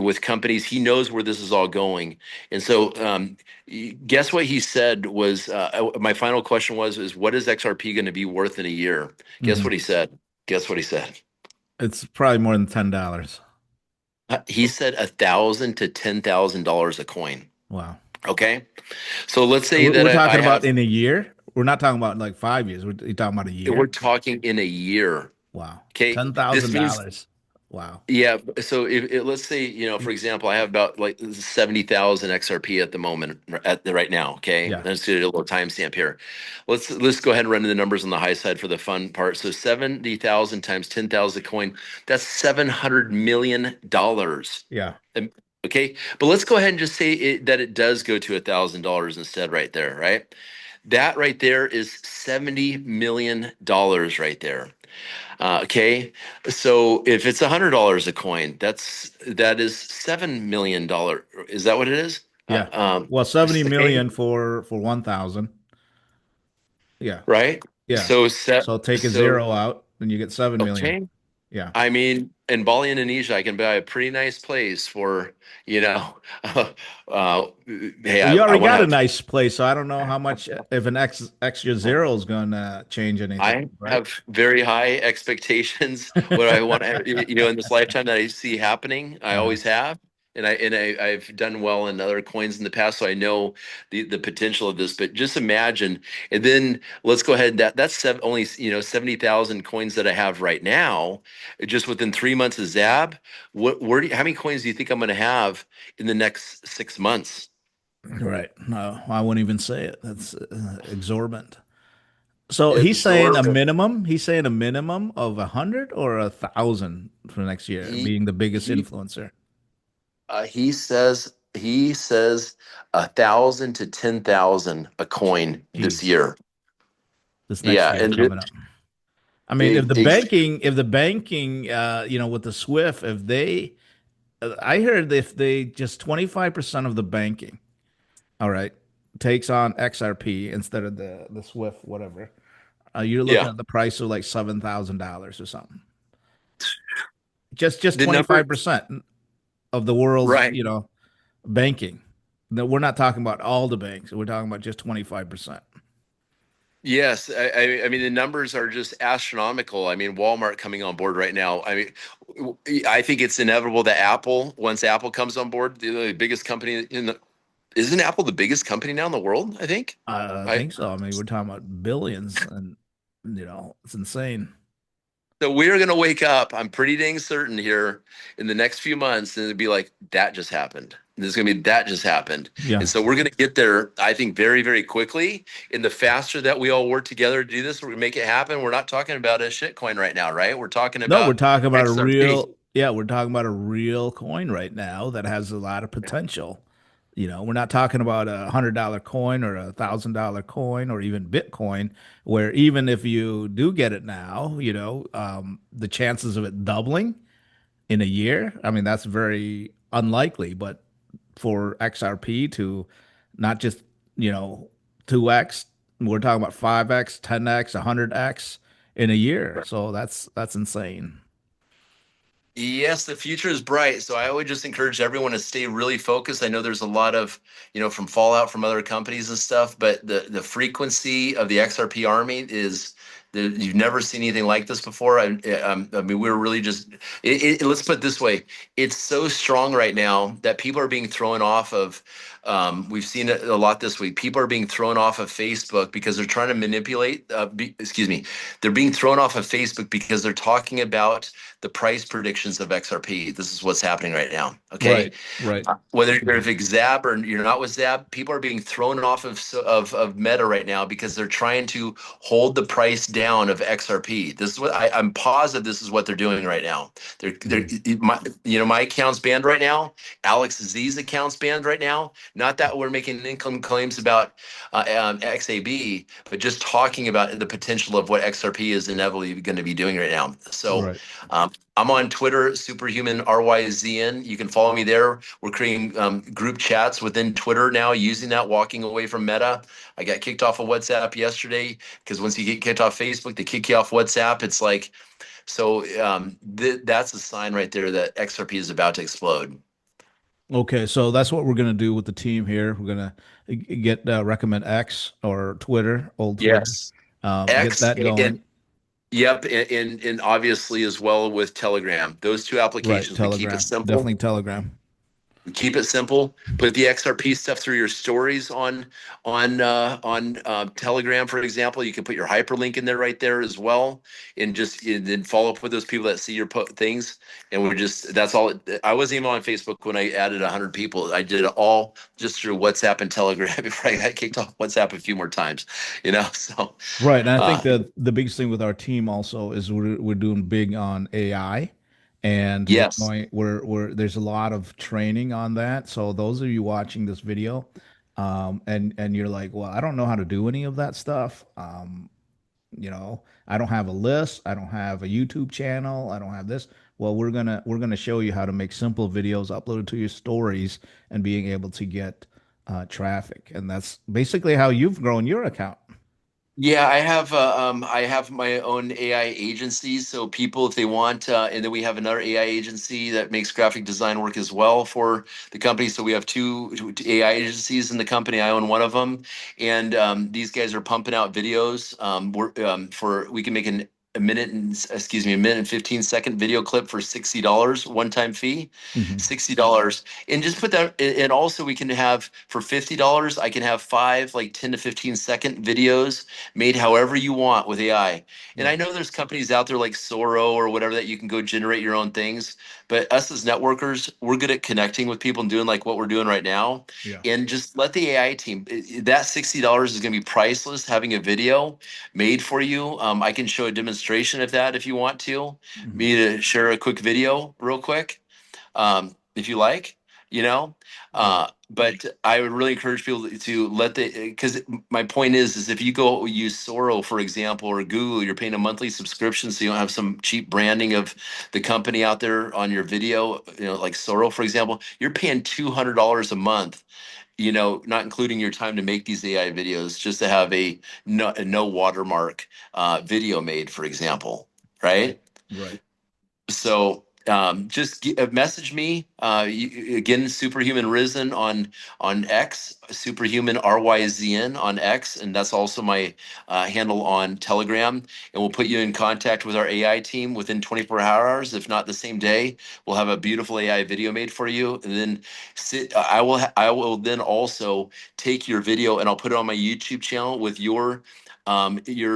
with companies. He knows where this is all going, and so guess what he said was my final question is what is XRP going to be worth in a year? Guess Hmm. what he said? Guess what he said? It's probably more than $10. He said $1,000 to $10,000 a coin. Wow. Okay, so let's say We're that talking I about have. in a year. We're not talking about like 5 years. We're talking about a We're year. talking in a year. Wow. Okay, Ten this thousand means dollars. Wow. yeah. So let's say for example, I have about like 70,000 XRP at the moment right now. Okay, Yeah. let's do a little timestamp here. Let's go ahead and run the numbers on the high side for the fun part. So 70,000 times 10,000 coin. That's $700 million. Yeah. Um, Okay, but let's go ahead and just say that it does go to $1,000 instead, right there, right? That right there is $70 million right there. Okay, so if it's $100 a coin, that is $7 million. Is that what it is? Yeah. Well, 70 Okay, million for 1,000. Yeah. right. Yeah. So So take a so zero out, and you get 7 million. okay. Yeah. I mean, in Bali, Indonesia, I can buy a pretty nice place for, you know, hey, Well, you I already want to got a have. nice place, so I don't know how much if an extra zero is going to change anything, I right? have very high expectations. What I want, in this lifetime that I see happening, I Uh, always have, I've done well in other coins in the past, so I know the potential of this. But just imagine, and then let's go ahead. That's only 70,000 coins that I have right now. Just within 3 months of ZAB, how many coins do you think I'm going to have in the next 6 months? right. No, I wouldn't even say it. That's exorbitant. So he's saying a Absorb. minimum. He's saying a minimum of 100 or 1,000 for next year, He being the biggest he influencer he says 1,000 to 10,000 a coin this geez, year. this next Yeah, year and coming up. I mean, it, it, if the banking, with the SWIFT, if they, I heard if they just 25% of the banking, all right, takes on XRP instead of the SWIFT, whatever, you're looking yeah, at the price of like $7,000 or something. Just the number 25% of the world's, right. banking. No, we're not talking about all the banks. We're talking about just 25%. Yes, I mean the numbers are just astronomical. I mean Walmart coming on board right now. I mean, I think it's inevitable that Apple, once Apple comes on board, the biggest company isn't Apple the biggest company now in the world? I think. I I think so. I mean, we're talking about billions, and it's insane. So we're going to wake up, I'm pretty dang certain here in the next few months, and it'd be like, that just happened. And there's going to be that just happened. And Yeah. so we're going to get there, I think, very, very quickly. And the faster that we all work together to do this, we're going to make it happen. We're not talking about a shitcoin right now, right? We're talking No, we're about talking about a XRP. real, yeah, we're talking about a real coin right now that has a lot of potential. We're not talking about $100 coin or $1,000 coin or even Bitcoin, where even if you do get it now, the chances of it doubling in a year, I mean, that's very unlikely. But for XRP to not just, you know, 2x, we're talking about 5x, 10x, 100x in a year. So that's insane. Yes, the future is bright. So I would just encourage everyone to stay really focused. I know there's a lot of, from fallout from other companies and stuff, but the frequency of the XRP army is you've never seen anything like this before. I mean, we're really just let's put it this way. It's so strong right now that people are being thrown off of. We've seen it a lot this week. People are being thrown off of Facebook because they're trying to manipulate. Excuse me, they're being thrown off of Facebook because they're talking about the price predictions of XRP. This is what's happening right now. Okay, Right, right, whether you're with XAB or you're not with ZAB, people are being thrown off of Meta right now because they're trying to hold the price down of XRP. This is what I'm positive. This is what they're doing right now. They're mhm, my account's banned right now. Alex Z's account's banned right now. Not that we're making income claims about XAB, but just talking about the potential of what XRP is inevitably going to be doing right now. So right. I'm on Twitter, Superhuman RYZN. You can follow me there. We're creating group chats within Twitter now, using that, walking away from Meta. I got kicked off of WhatsApp yesterday because once you get kicked off Facebook, they kick you off WhatsApp. It's like, so that's a sign right there that XRP is about to explode. Okay, so that's what we're gonna do with the team here. We're gonna get recommend X or Twitter, old Twitter, Yes. get X that going. and yep, and obviously as well with Telegram. Those two Right, applications, we keep it Telegram, simple. definitely Telegram. Keep it simple. Put the XRP stuff through your stories on Telegram, for example. You can put your hyperlink in there right there as well, and then follow up with those people that see your things. And we're just that's all. I wasn't even on Facebook when I added 100 people. I did it all just through WhatsApp and Telegram before I got kicked off WhatsApp a few more times. So Right, and I think uh, that the biggest thing with our team also is we're doing big on AI, and yes, we're there's a lot of training on that. So those of you watching this video, And you're like, well, I don't know how to do any of that stuff. I don't have a list, I don't have a YouTube channel, I don't have this. Well, we're gonna show you how to make simple videos, upload it to your stories, and being able to get traffic. And that's basically how you've grown your account. Yeah, I have my own AI agency. So people, if they want, and then we have another AI agency that makes graphic design work as well for the company. So we have two AI agencies in the company. I own one of them, and these guys are pumping out videos. For we can make a minute and excuse me, a minute and 15-second video clip for $60 one time fee, Hmm. $60, and just put that. And also we can have for $50, I can have five like 10 to 15-second videos made however you want with AI. And I Right. know there's companies out there like Soro or whatever that you can go generate your own things. But us as networkers, we're good at connecting with people and doing like what we're doing right now. Yeah. And just let the AI team, that $60 is going to be priceless having a video made for you. I can show a demonstration of that if you want to. Hmm. Me to share a quick video real quick, if you like, you know. Right. But I would really encourage people to let because my point is if you go use Soro, for example, or Google, you're paying a monthly subscription, so you don't have some cheap branding of the company out there on your video, like Soro, for example, you're paying $200 a month, not including your time to make these AI videos, just to have a no watermark video made, for example, Right. right? Right. So just message me again, Superhuman Risen on X, Superhuman RYZN on X, and that's also my handle on Telegram. And we'll put you in contact with our AI team within 24 hours, if not the same day. We'll have a beautiful AI video made for you, and then I will then also take your video and I'll put it on my YouTube channel with your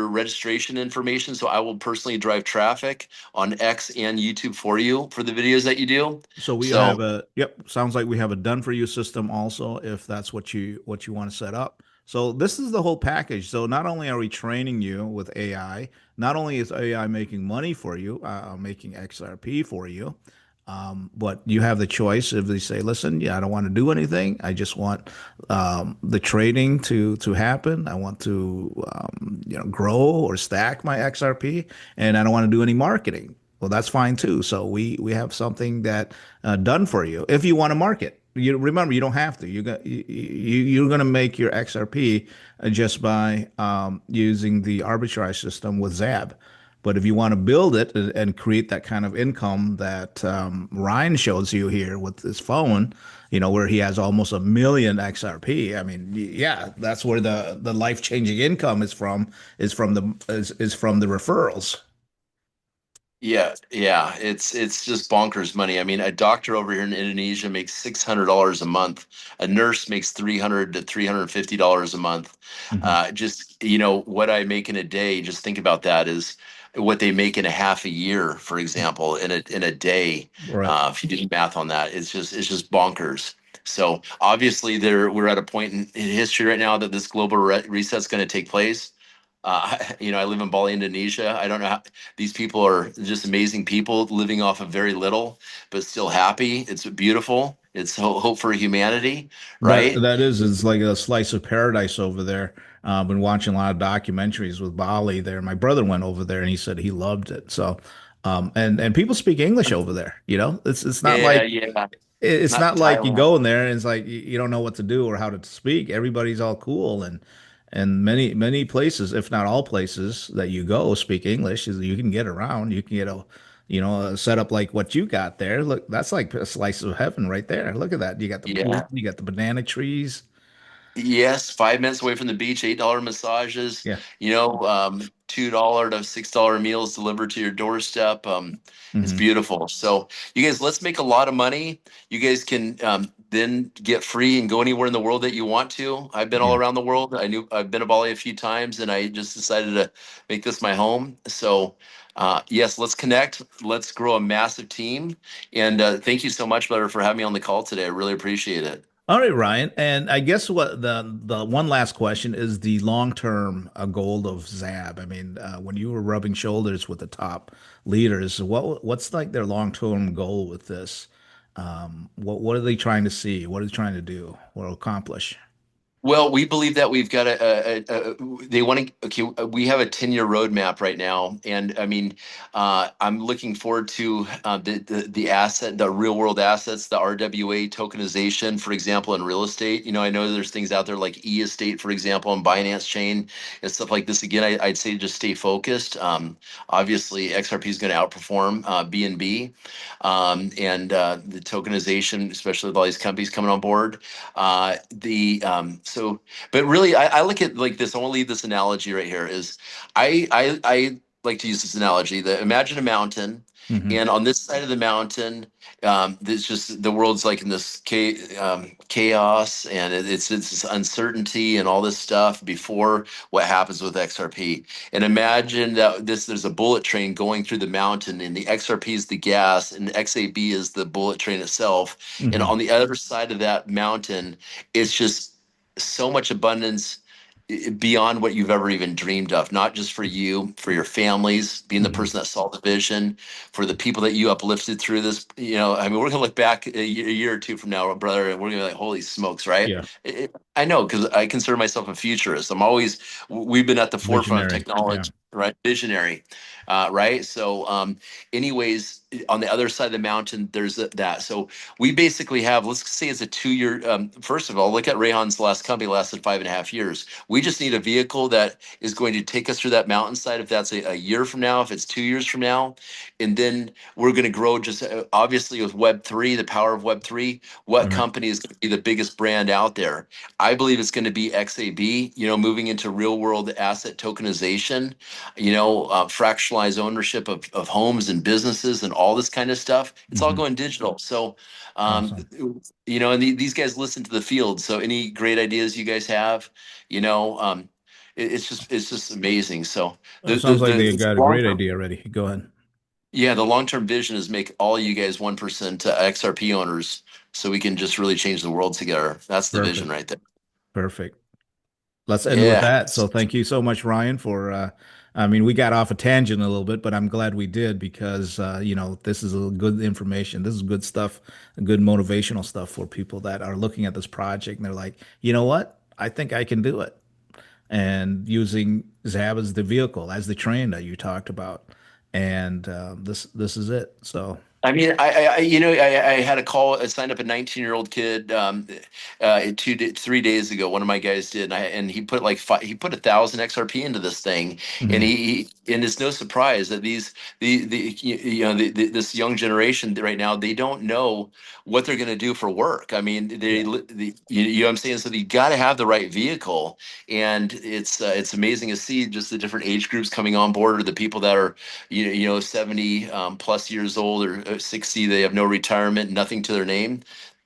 registration information. So I will personally drive traffic on X and YouTube for you for the videos that you do. So we have So a, yep, sounds like we have a done for you system also, if that's what you want to set up. So this is the whole package. So not only are we training you with AI, not only is AI making money for you, making XRP for you, but you have the choice if they say, listen, yeah, I don't want to do anything. I just want the trading to happen. I want to grow or stack my XRP, and I don't want to do any marketing. Well, that's fine too. So we have something that done for you. If you want to market, you remember you don't have to. You're going to make your XRP just by using the arbitrage system with ZAB. But if you want to build it and create that kind of income that Ryan shows you here with his phone, where he has almost 1 million XRP. I mean, yeah, that's where the life changing income is from the referrals. yeah, yeah, it's just bonkers money. I mean, a doctor over here in Indonesia makes $600 a month. A nurse makes $300 to $350 a month. Hmm. Just what I make in a day. Just think about that is what they make in a half a year, for example, in a day. Right. If you do the math on that, it's just bonkers. So obviously, we're at a point in history right now that this global reset is going to take place. I live in Bali, Indonesia. I don't know how these people are just amazing people living off of very little, but still happy. It's beautiful. It's hope for humanity, That right? that is, it's like a slice of paradise over there. Been watching a lot of documentaries with Bali there. My brother went over there and he said he loved it. So, and people speak English over there. It's not Yeah, like yeah. it's Not not like you Thailand. go in there and it's like you don't know what to do or how to speak. Everybody's all cool, and many places, if not all places that you go speak English. You can get around. You can get a setup like what you got there. Look, that's like a slice of heaven right there. Look at that. You got the pool, Yeah. you got the banana trees. Yes, 5 minutes away from the beach, $8 massages, Yeah. $2 to $6 meals delivered to your doorstep. It's Hmm. beautiful. So you guys, let's make a lot of money. You guys can then get free and go anywhere in the world that you want to. I've been all Yeah. around the world. I've been to Bali a few times, and I just decided to make this my home. So yes, let's connect. Let's grow a massive team. And thank you so much, brother, for having me on the call today. I really appreciate it. All right, Ryan. And I guess what the one last question is the long-term goal of ZAB. I mean, when you were rubbing shoulders with the top leaders, what's like their long-term goal with this? What are they trying to see? What are they trying to do or accomplish? Well, we believe that we've got they want to, okay, we have a 10-year roadmap right now. And I mean, I'm looking forward to the real world assets, the RWA tokenization, for example, in real estate. I know there's things out there like e-estate, for example, on Binance chain and stuff like this. Again, I'd say just stay focused. Obviously, XRP is going to outperform BNB, the tokenization, especially with all these companies coming on board. But really, I look at like this. I want to leave this analogy right here. Is I like to use this analogy. That imagine a mountain, Hmm. and on this side of the mountain, there's just the world's like in this chaos, and it's this uncertainty and all this stuff before what happens with XRP. And imagine that there's a bullet train going through the mountain, and the XRP is the gas, and the XAB is the bullet train itself. And Hmm. on the other side of that mountain, it's just so much abundance beyond what you've ever even dreamed of, not just for you, for your families, being the Hmm. person that saw the vision, for the people that you uplifted through this. I mean, we're going to look back a year or two from now, brother, and we're going to be like, holy smokes, right? Yeah. I know, because I consider myself a futurist. We've been at the forefront of Visionary. Yeah. technology, right? Visionary, right? So, anyways, on the other side of the mountain, there's that. So we basically have, let's say it's a 2-year. First of all, look at Rayhan's last company lasted 5.5 years. We just need a vehicle that is going to take us through that mountainside. If that's a year from now, if it's 2 years from now, and then we're going to grow just obviously with Web3, the power of Web3. What Right. company is going to be the biggest brand out there? I believe it's going to be XAB. Moving into real world asset tokenization. Fractionalized ownership of homes and businesses and all this kind of stuff. It's all Hmm. going digital. So, um, Awesome. and these guys listen to the field. So, any great ideas you guys have, you know, um, it's just amazing. So, It the the sounds like they the got a long great term, idea already. Go ahead. yeah, the long term vision is make all you guys 1% XRP owners, so we can just really change the world together. That's the vision Perfect. right there. Perfect. Let's end with Yeah, that. So thank you so much, Ryan, for I mean, we got off a tangent a little bit, but I'm glad we did because this is a good information. This is good stuff, good motivational stuff for people that are looking at this project and they're like, you know what? I think I can do it. And using Zab as the vehicle, as the train that you talked about. And this is it. So I mean, I had a call. I signed up a 19-year-old kid 3 days ago. One of my guys did, and he put like he put 1,000 XRP into this thing, and mhm. and it's no surprise that this young generation right now, they don't know what they're going to do for work. I mean, Yeah. you know what I'm saying? So you got to have the right vehicle, and it's amazing to see just the different age groups coming on board, or the people that are 70 plus years old, or 60, they have no retirement, nothing to their name.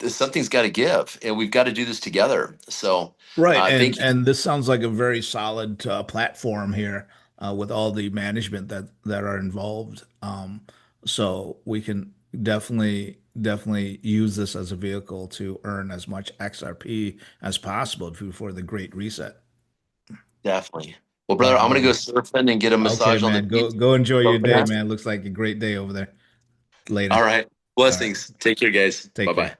Something's got to give, and we've got to do this together. So Right, thank and you. this sounds like a very solid platform here with all the management that are involved. So we can definitely use this as a vehicle to earn as much XRP as possible before the Great Reset. Definitely. Well, All brother, right, I'm gonna go brother. surfing and get a Okay, massage on the man. beach. Go enjoy your Go day, fast. man. Looks like a great day over there. All Later. right, All right. blessings. Take care, guys. Take Bye bye. care.